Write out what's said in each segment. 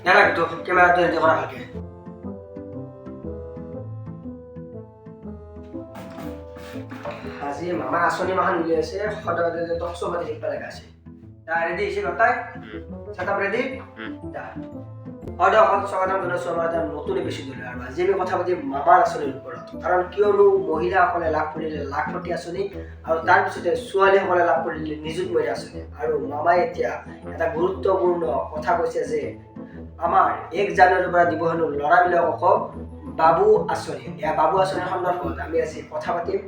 দেখা তো ক্যামেরাতে রেডি করা ভালকে আজি মামা আসনি মাহান উলিয়াইছে সদাগতে যে টক শো পাতি লিখবা লাগা আছে তা রেডি আছে গতাই সেটআপ রেডি দা অর্ডার হল সগাদাম জনা সমাজৰ নতুন বেছি দিলে আৰু আজি আমি কথা পাতি মামাৰ আসনিৰ ওপৰত কাৰণ কিয়নো মহিলাসকলে লাভ কৰিলে লাখপতি আসনি আৰু তাৰ পিছতে ছোৱালীসকলে লাভ কৰিলে নিযুত মহিলা আসনি আৰু মামাই এতিয়া এটা গুৰুত্বপূৰ্ণ কথা কৈছে যে আমাৰ 1 জানুৱাৰীৰ পৰা দিব হেনো ল'ৰাবিলাকক বাবু আসনি এয়া বাবু আসনিৰ সন্দৰ্ভত আমি আজি কথা পাতিম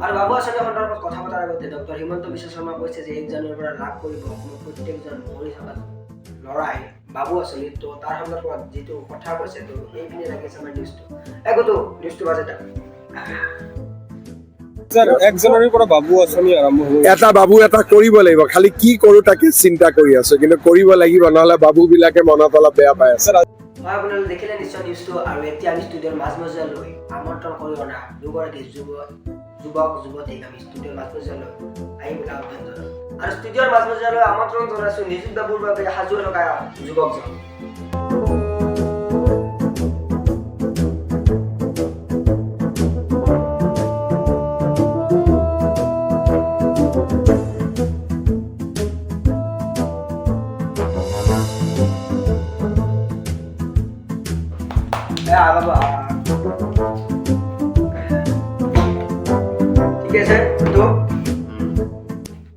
আৰু বাবু আসনিৰ সন্দৰ্ভত কথা পতাৰ আগতে ডক্টৰ হিমন্ত বিশ্ব শৰ্মা কৈছে যে 1 জানুৱাৰীৰ পৰা লাভ কৰিব প্ৰত্যেকজন মহিলা লৰাই বাবু আসনি তো তাৰ সন্দৰ্ভত যেটো কথা কৈছে তো এইখিনি লাগিছে আমাৰ নিউজটো একতো নিউজটো বাজে স্যাৰ 1 জানুৱাৰীৰ পৰা বাবু আসনি আৰম্ভ হ'ব এটা বাবু এটা কৰিব লাগিব খালি কি কৰো তাকে চিন্তা কৰি আছে কিন্তু কৰিব লাগিব নহলে বাবু বিলাকে মনত অলপ বেয়া পায় আছে হয় আপোনালোকে দেখিলে নিশ্চয় নিউজটো আৰু এতিয়া আমি ষ্টুডিঅ'ৰ মাজমজিয়ালৈ আমন্ত্ৰণ কৰি অনা দুগৰাকী যুৱক যুৱতীক আমি ষ্টুডিঅ'ৰ মাজমজিয়ালৈ আহিবলৈ আহ্বান জনাওঁ আৰু ষ্টুডিঅ'ৰ মাজমজিয়ালৈ আমন্ত্ৰণ জনাইছোঁ নিযুত বাবুৰ বাবে সাজু থকা যুৱকজন ঠিক আছে তো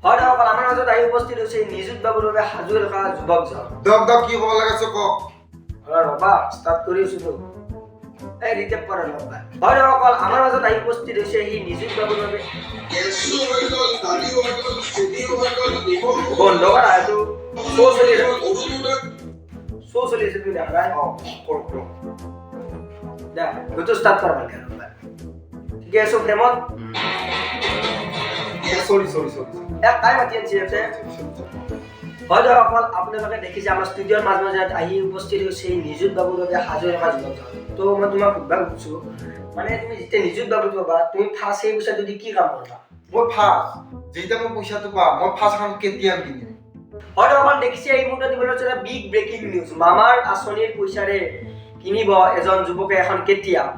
হয় অকল আমাৰ মাজত আহি উপস্থিত হৈছে নিযুত বাবুৰ বাবে সাজু থকা যুৱকজন দক কি ক'ব লাগাছে ক ৰবা ষ্টাৰ্ট কৰিছো তো এই ৰিটেপ কৰা ৰবা হয় অকল আমাৰ মাজত আহি উপস্থিত হৈছে এই নিযুত বাবুৰ বাবে বন্ধ কৰা এইটো শো চলি আছে তুমি দেখা নাই কৰ দা গটো ষ্টাৰ্ট কৰা ভালকে ৰবা ঠিক আছে প্ৰেমত সৰি এক টাইম আতি আছে হয়তো অকল আপোনালোকে দেখিছে আমাৰ ষ্টুডিঅ'ৰ মাজমজিয়াত আহি উপস্থিত হৈছে নিযুত বাবুৰ বাবে সাজু থকা যুৱকজন তো মই তোমাক সুধিব খুজিছোঁ মানে তুমি যেতিয়া নিযুত বাবু পাবা তুমি ফাৰ্ষ্ট সেই পইচা যদি কি কাম কৰিবা মই ফাৰ্ষ্ট যেটা মই পইচাটো পাম মই ফাৰ্ষ্ট এখন কেটিএম কিনিম হয়তো অকল দেখিছে এই মুহূৰ্তত দিবলৈ হৈছে এটা বিগ ব্ৰেকিং নিউজ মামাৰ আঁচনিৰ পইচাৰে কিনিব এজন যুৱকে এখন কেটিএম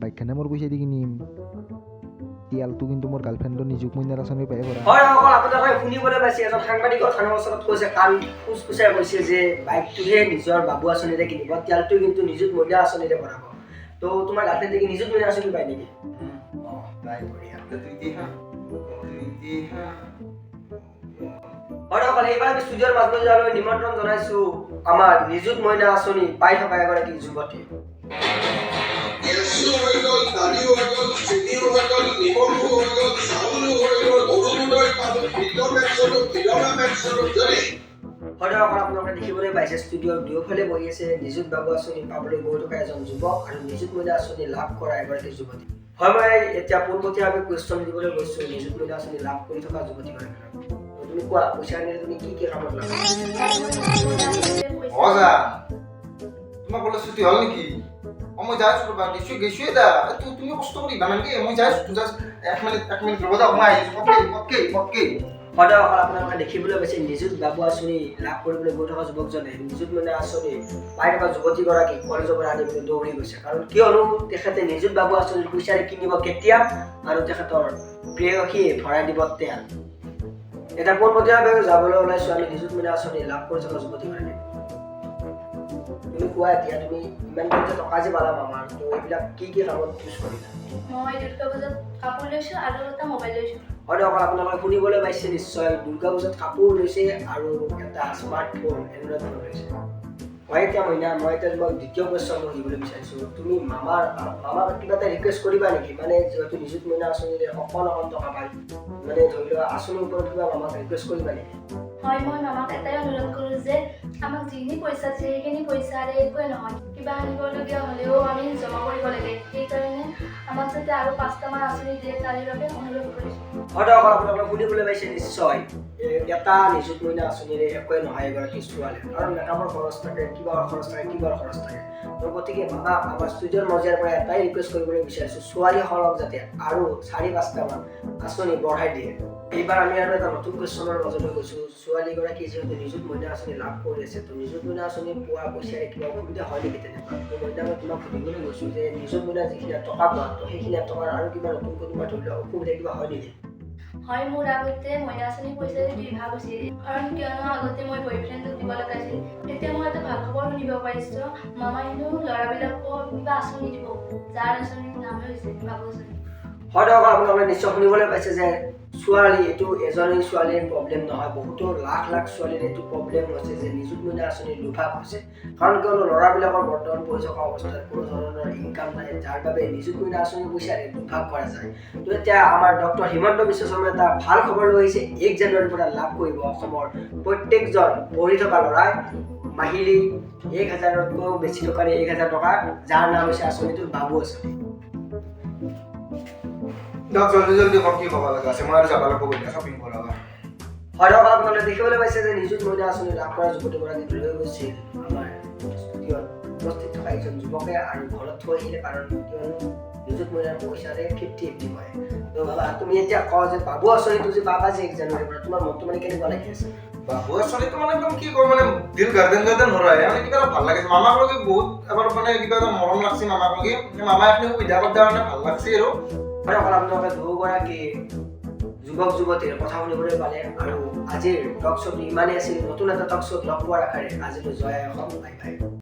বাইকখানে মোৰ পইচা দি কিনিম তিয়ালটো কিন্তু মোৰ গাৰ্লফ্ৰেণ্ডৰ নিযুত মইনাৰ আঁচনিৰ পৰাই কৰা হয় অকল আপোনালোকে শুনিবলৈ পাইছে এজন সাংবাদিকৰ থানৰ ওচৰত কৈছে কাণ ফুচফুচাই কৈছে যে বাইকটোহে নিজৰ বাবু আঁচনিৰে কিনিব তিয়ালটো কিন্তু নিযুত মহিলা আঁচনিৰে কৰাব তো তোমাৰ গাৰ্লফ্ৰেণ্ডে কি নিযুত মহিলা আঁচনি পায় নেকি বাই বঢ়িয়া হয় অকল এইবাৰ আমি ষ্টুডিঅ'ৰ মাজমজিয়ালৈ নিমন্ত্ৰণ জনাইছোঁ আমাৰ নিযুত মহিলা আঁচনি পাই থকা এগৰাকী যুৱতী আপোনালোকে দেখিবলৈ পাইছে ষ্টুডিঅ'ৰ দুয়োফালে বহি আছে নিযুত বাবু আঁচনি পাবলৈ গৈ থকা এজন যুৱক আৰু নিযুত মহিলা আঁচনি লাভ কৰা এগৰাকী যুৱতী হয় মই এতিয়া পোনপটীয়াভাৱে কুৱেশ্যন দিবলৈ গৈছোঁ নিযুত মহিলা আঁচনি লাভ কৰি থকা যুৱতীগৰাকীক তুমি কোৱা পইচা আনিলে তুমি কি কামত লাগা তোমাক বোলে ছুটি হ'ল নেকি মই যাই আছো ৰবা গেছো দা তুমি কষ্ট কৰিবা নালাগে মই যাই আছো জাষ্ট এক মিনিট ৰ'ব দা মই আহিছো পটকে সদায় অকল আপোনালোকে দেখিবলৈ পাইছে নিযুত বাবু আঁচনি লাভ কৰিবলৈ গৈ থকা যুৱকজনে নিযুত মহিলা আঁচনি পাই থকা যুৱতীগৰাকী কলেজৰ পৰা আনিবলৈ দৌৰি গৈছে কাৰণ কিয়নো তেখেতে নিযুত বাবু আঁচনিৰ পইচাৰে কিনিব কেতিয়া আৰু তেখেতৰ প্ৰেয়সীয়ে ভৰাই দিব তেল এটা পোনপটীয়াভাৱে যাবলৈ ওলাইছোঁ আমি নিযুত মহিলা আঁচনি লাভ কৰি থকা যুৱতীগৰাকী তুমি কোৱা এতিয়া তুমি ইমান টকা যে পালা মামাৰ তো এইবিলাক কি কামত ইউজ কৰিলা মই দুৰ্গা পূজাত কাপোৰ লৈছোঁ আৰু এটা মোবাইল লৈছোঁ হয়তো অকল আপোনালোকে শুনিবলৈ পাইছে নিশ্চয় দুৰ্গা পূজাত কাপোৰ লৈছে আৰু এটা স্মাৰ্টফোন এনেকুৱা ধৰণৰ লৈছে মই এতিয়া তোমাক দ্বিতীয় কুৱেশ্যন সুধিবলৈ বিচাৰিছোঁ তুমি মামাক কিবা এটা ৰিকুৱেষ্ট কৰিবা নেকি মানে যিহেতু নিযুত মহিলা আঁচনিৰে অকণ টকা পায় মানে ধৰি লোৱা আঁচনিৰ ওপৰত কিবা মামাক ৰিকুৱেষ্ট কৰিবা নেকি হয় মই মামাক এটাই অনুৰোধ কৰোঁ যে আমাক যিখিনি পইচা আছে সেইখিনি পইচাৰে একোৱে নহয় কিবা আনিবলগীয়া হ'লেও আমি জমা কৰিব লাগে সেইকাৰণে আমাক যাতে আৰু 5টামান আঁচনি দিয়ে তাৰে বাবে অনুৰোধ কৰিছোঁ হয়তো অকল আপোনালোকে শুনিবলৈ পাইছে নিশ্চয় এটা নিযুত মহিলা আঁচনিৰে একোৱে নহয় এগৰাকী ছোৱালী কাৰণ মেকআপৰ খৰচ থাকে কিবা খৰচ থাকে তো গতিকে মামাক আমাৰ ষ্টুডিঅ'ৰ মজিয়াৰ পৰা এটাই ৰিকুৱেষ্ট কৰিবলৈ বিচাৰিছোঁ ছোৱালীসকলক যাতে আৰু 4-5টামান আঁচনি বঢ়াই দিয়ে এইবাৰ আমি আৰু এটা নতুন কুৱেশ্যনৰ মাজলৈ গৈছোঁ ছোৱালীগৰাকী যিহেতু নিযুত মইনা আঁচনি লাভ কৰি আছে তো নিযুত মইনা আঁচনি পোৱা পইচাৰে কিবা অসুবিধা হয় নেকি তেনেকুৱা তো মইনা মই তোমাক সুধিবলৈ গৈছোঁ যে নিযুত মইনা যিখিনি টকা পোৱা তো সেইখিনি টকাৰ আৰু কিবা নতুনকৈ তোমাৰ ধৰি লোৱা অসুবিধা কিবা হয় নেকি হয় মোৰ আগতে মইনা আঁচনি পইচা দুই ভাগ হৈছিল কাৰণ কিয়নো আগতে মই বয়ফ্ৰেণ্ডক দিব লগা আছিল এতিয়া মই এটা ভাল খবৰ শুনিব পাৰিছোঁ মামাই হেনো ল'ৰাবিলাকক কিবা আঁচনি দিব যাৰ আঁচনিৰ নামে হৈছে বাবু আঁচনি হয় দৰ্শক আপোনালোকে নিশ্চয় শুনিবলৈ পাইছে যে ছোৱালী এইটো এজনী ছোৱালীৰ প্ৰব্লেম নহয় বহুতো লাখ লাখ ছোৱালীৰ এইটো প্ৰব্লেম হৈছে যে নিযুত মইনা আঁচনিৰ লোভাৱ হৈছে কাৰণ কিয়নো ল'ৰাবিলাকৰ বৰ্তমান পৰি থকা অৱস্থাত কোনো ধৰণৰ ইনকাম নাই যাৰ বাবে নিযুত মইনা আঁচনিৰ পইচাৰে লোভাৱ কৰা যায় তো এতিয়া আমাৰ ডক্টৰ হিমন্ত বিশ্ব শৰ্মাই এটা ভাল খবৰ লৈ আহিছে 1 জানুৱাৰীৰ পৰা লাভ কৰিব অসমৰ প্ৰত্যেকজন পঢ়ি থকা ল'ৰাই মাহিলী 1000তকৈও বেছি টকাৰে 1000 টকা যাৰ নাম হৈছে আঁচনিটোৰ বাবু আঁচনি দক জলদি জলদি কওক কি ক'ব লগা আছে মই আৰু যাব লাগিব গৈ শ্বপিং কৰাব হয় দৰ্শক আপোনালোকে দেখিবলৈ পাইছে যে নিযুত মইনা আঁচনি লাভ কৰা যুৱতীগৰাকী লৈ গৈছিল আমাৰ ষ্টুডিঅ'ত উপস্থিত থকা এজন যুৱকে আৰু ঘৰত থৈ আহিলে কাৰণ কিয়নো নিযুত মইনাৰ পইচাৰে 50-50 হয় তো ভাবা তুমি এতিয়া কওঁ যে বাবু আঁচনিটো যে পাবা যে 1 জানুৱাৰীৰ পৰা তোমাৰ মনটো মানে কেনেকুৱা লাগি আছে বাবু আঁচনিটো মানে একদম কি কওঁ মানে দিল গাৰ্ডেন হৰাই মানে কিবা এটা ভাল লাগিছে মামাক লগে বহুত এবাৰ মানে কিবা এটা মৰম লাগছে মামাক লগে মামাই আপুনি সুবিধা কৰি দিয়াৰ কাৰণে ভাল লাগছে আৰু আপোনালোকে দুগৰাকী যুৱক যুৱতীৰ কথা শুনিবলৈ পালে আৰু আজিৰ টক শ্ব'টো ইমানেই আছিল নতুন এটা টক শ্ব'ত লগ পোৱাৰ আশাৰে আজিলৈ জয় অসম বাই বাই